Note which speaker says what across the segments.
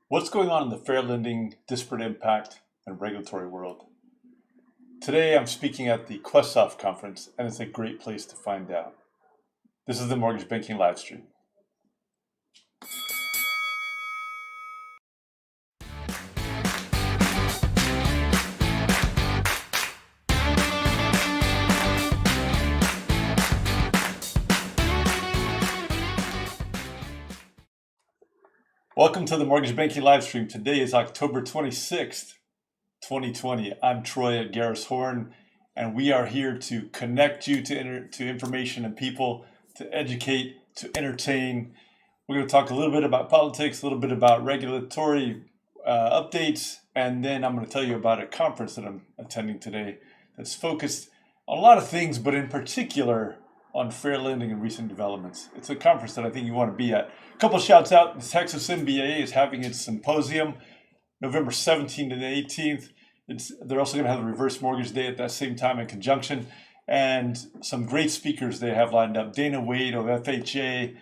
Speaker 1: What's going on in the fair lending, disparate impact, and regulatory world? Today I'm speaking at the QuestSoft conference, and it's a great place to find out. This is the Mortgage Banking live stream. Welcome to the Mortgage Banking live stream. Today is October 26th, 2020. I'm Troy at Garris Horn, and we are here to connect you to information and people, to educate, to entertain. We're going to talk a little bit about politics, a little bit about regulatory updates, and then I'm going to tell you about a conference that I'm attending today that's focused on a lot of things, but in particular on fair lending and recent developments. It's a conference that I think you want to be at. A couple of shouts out. The Texas MBA is having its symposium November 17th and 18th. They're also going to have the reverse mortgage day at that same time in conjunction. And some great speakers they have lined up. Dana Wade of FHA.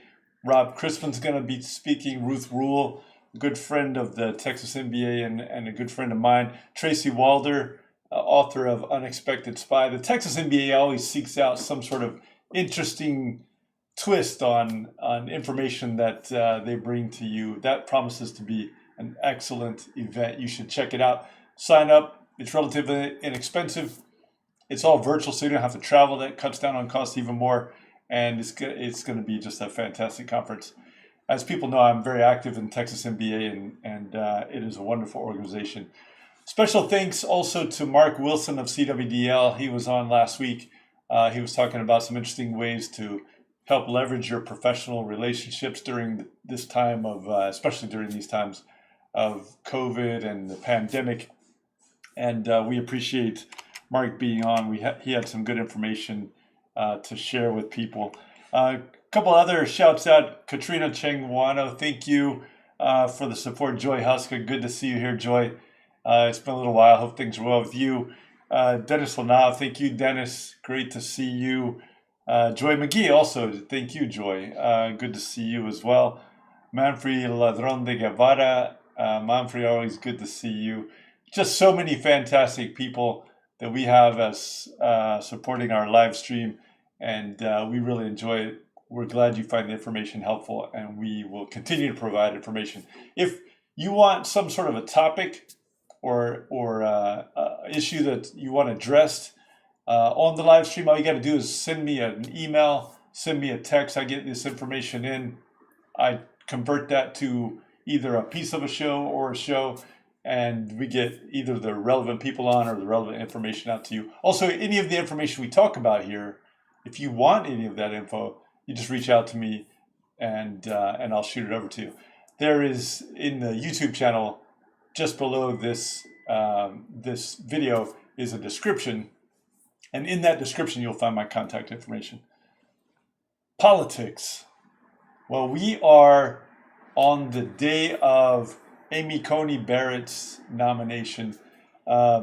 Speaker 1: Rob Crispin's going to be speaking. Ruth Rule, a good friend of the Texas MBA and a good friend of mine. Tracy Walder, author of Unexpected Spy. The Texas MBA always seeks out some sort of interesting twist on information that they bring to you. That promises to be an excellent event. You should check it out. Sign up. It's relatively inexpensive. It's all virtual, so you don't have to travel. That cuts down on cost even more. And it's going to be just a fantastic conference. As people know, I'm very active in Texas MBA, and it is a wonderful organization. Special thanks also to Mark Wilson of CWDL. He was on last week. He was talking about some interesting ways to help leverage your professional relationships during this time of, especially during these times of COVID and the pandemic. And we appreciate Mark being on. He had some good information to share with people. A couple other shouts out. Katrina Chengwano, thank you for the support. Joy Huska, good to see you here, Joy. It's been a little while. Hope things are well with you. Dennis Lanav, thank you, Dennis. Great to see you. Joy McGee, also, thank you, Joy. Good to see you as well. Manfred Ladron de Guevara, Manfred, always good to see you. Just so many fantastic people that we have as supporting our live stream, and we really enjoy it. We're glad you find the information helpful, and we will continue to provide information. If you want some sort of a topic or issue that you want addressed on the live stream, all you got to do is send me an email, send me a text. I get this information in. I convert that to either a piece of a show or a show, and we get either the relevant people on or the relevant information out to you. Also, any of the information we talk about here, if you want any of that info, you just reach out to me and I'll shoot it over to you. There is, in the YouTube channel, just below this this video is a description, and in that description you'll find my contact information. Politics. Well, we are on the day of Amy Coney Barrett's nomination.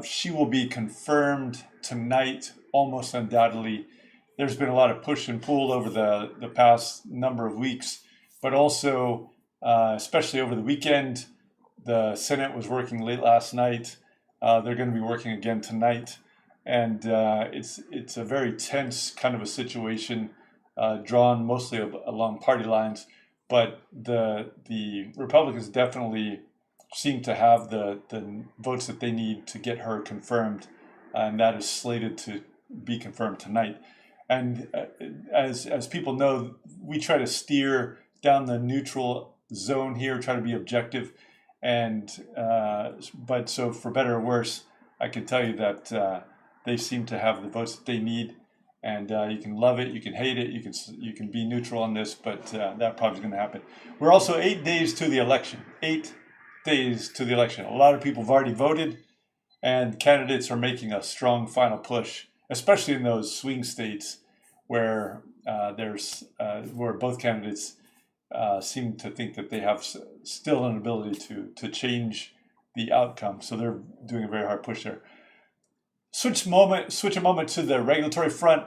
Speaker 1: She will be confirmed tonight, almost undoubtedly. There's been a lot of push and pull over the past number of weeks, but also, especially over the weekend, the Senate was working late last night. They're going to be working again tonight. And it's a very tense kind of a situation, drawn mostly along party lines. But the Republicans definitely seem to have the votes that they need to get her confirmed. And that is slated to be confirmed tonight. And as people know, we try to steer down the neutral zone here, try to be objective. And but so for better or worse, I can tell you that they seem to have the votes that they need, and you can love it, you can hate it, you can be neutral on this, but that probably is going to happen. We're also 8 days to the election. 8 days to the election. A lot of people have already voted, and candidates are making a strong final push, especially in those swing states where where both candidates seem to think that they have still an ability to change the outcome. So they're doing a very hard push there. Switch a moment to the regulatory front.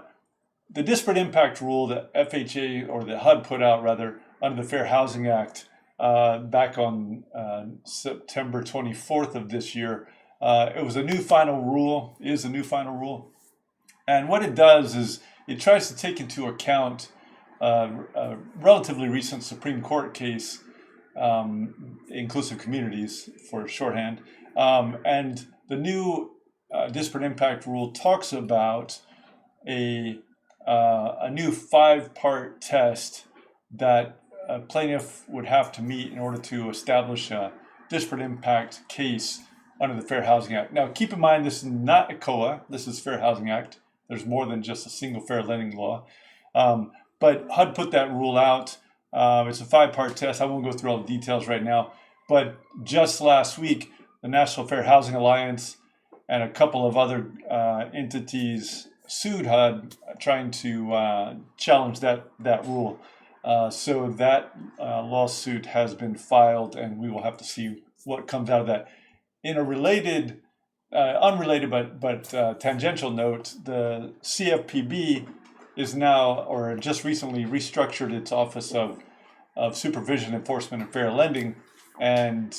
Speaker 1: The disparate impact rule that FHA or the HUD put out rather under the Fair Housing Act back on September 24th of this year. It was a new final rule, is a new final rule. And what it does is it tries to take into account a relatively recent Supreme Court case, inclusive communities for shorthand. And the new disparate impact rule talks about a new 5-part test that a plaintiff would have to meet in order to establish a disparate impact case under the Fair Housing Act. Now, keep in mind, this is not a COA. This is Fair Housing Act. There's more than just a single fair lending law. But HUD put that rule out. It's a 5-part test. I won't go through all the details right now. But just last week, the National Fair Housing Alliance and a couple of other entities sued HUD trying to challenge that rule. So that lawsuit has been filed, and we will have to see what comes out of that. In a related, unrelated but tangential note, the CFPB is now, or just recently, restructured its Office of Supervision, Enforcement, and Fair Lending, and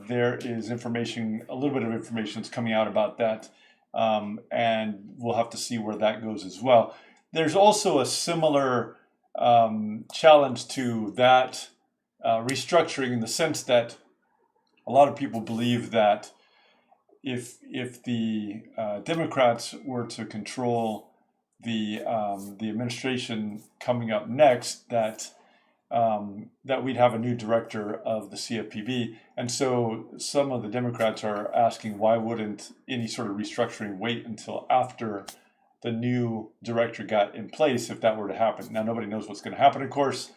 Speaker 1: there is information, a little bit of information is coming out about that, and we'll have to see where that goes as well. There's also a similar challenge to that restructuring, in the sense that a lot of people believe that if the Democrats were to control the administration coming up next, that we'd have a new director of the CFPB, and so some of the Democrats are asking, why wouldn't any sort of restructuring wait until after the new director got in place, if that were to happen? Now, nobody knows what's going to happen, of course.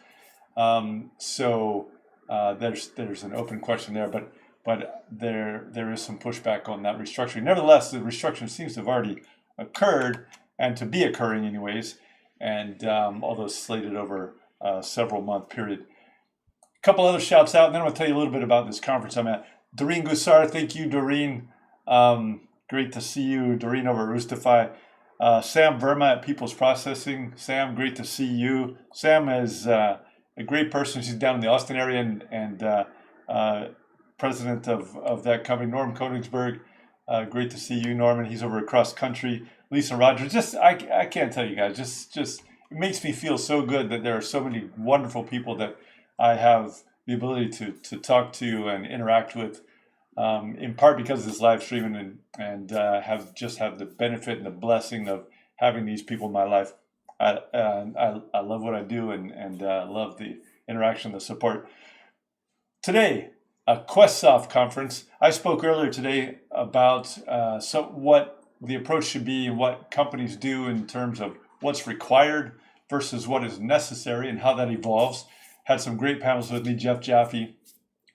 Speaker 1: So there's an open question there, but there is some pushback on that restructuring. Nevertheless, the restructuring seems to have already occurred, and to be occurring anyways, and although slated over a several month period. A couple other shouts out, and then I'm going to tell you a little bit about this conference I'm at. Doreen Gusar, thank you, Doreen. Great to see you, Doreen over at Roostify. Sam Verma at People's Processing. Sam, great to see you. Sam is a great person. She's down in the Austin area and president of that company. Norm Koenigsberg, great to see you, Norman. He's over across country. Lisa Rogers, I can't tell you guys, just it makes me feel so good that there are so many wonderful people that I have the ability to talk to and interact with, in part because of this live streaming, and have had the benefit and the blessing of having these people in my life. I love what I do, and love the interaction, the support. Today, a QuestSoft conference. I spoke earlier today about what the approach should be and what companies do in terms of what's required versus what is necessary and how that evolves. Had some great panels with me. Jeff Jaffe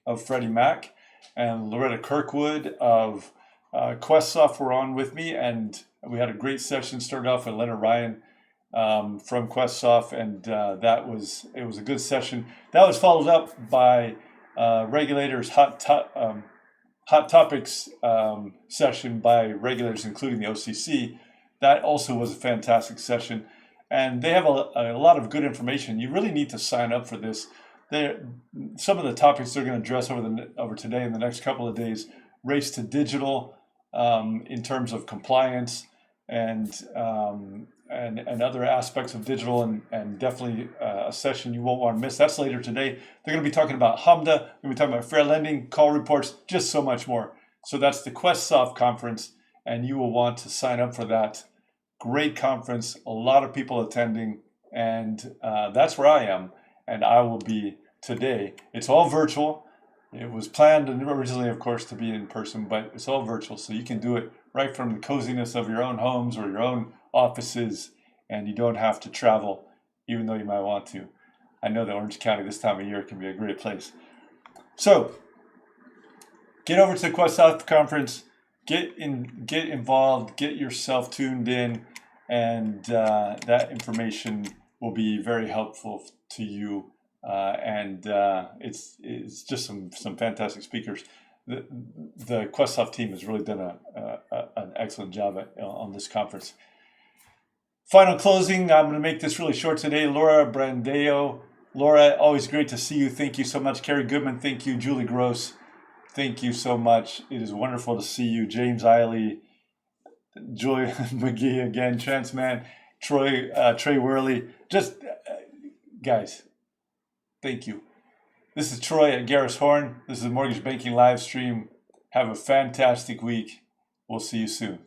Speaker 1: of Freddie Mac and Loretta Kirkwood of QuestSoft were on with me, and we had a great session. Started off with Leonard Ryan from QuestSoft, and it was a good session. That was followed up by regulators hot topics session by regulators, including the OCC. That also was a fantastic session, and they have a lot of good information. You really need to sign up for this. Some of the topics they're going to address over today and the next couple of days: race to digital in terms of compliance and other aspects of digital, and definitely a session you won't want to miss. That's later today. They're going to be talking about HMDA. They're going to be talking about fair lending, call reports, just so much more. So that's the QuestSoft conference, and you will want to sign up for that. Great conference, a lot of people attending, and that's where I am, and I will be today. It's all virtual. It was planned originally, of course, to be in person, but it's all virtual, so you can do it right from the coziness of your own homes or your own offices, and you don't have to travel, even though you might want to. I know that Orange County this time of year can be a great place. So get over to the QuestSoft conference, get involved, get yourself tuned in, and that information will be very helpful to you. And it's just some fantastic speakers. The QuestSoft team has really done an excellent job on this conference. Final closing, I'm going to make this really short today. Laura Brandeo Laura, always great to see you. Thank you so much. Carrie Goodman, thank you. Julie Gross, thank you so much. It is wonderful to see you. James Eiley, Joy McGee again, Transman, Trey Worley. Just guys, thank you. This is Troy at Garris Horn. This is the Mortgage Banking live stream. Have a fantastic week. We'll see you soon.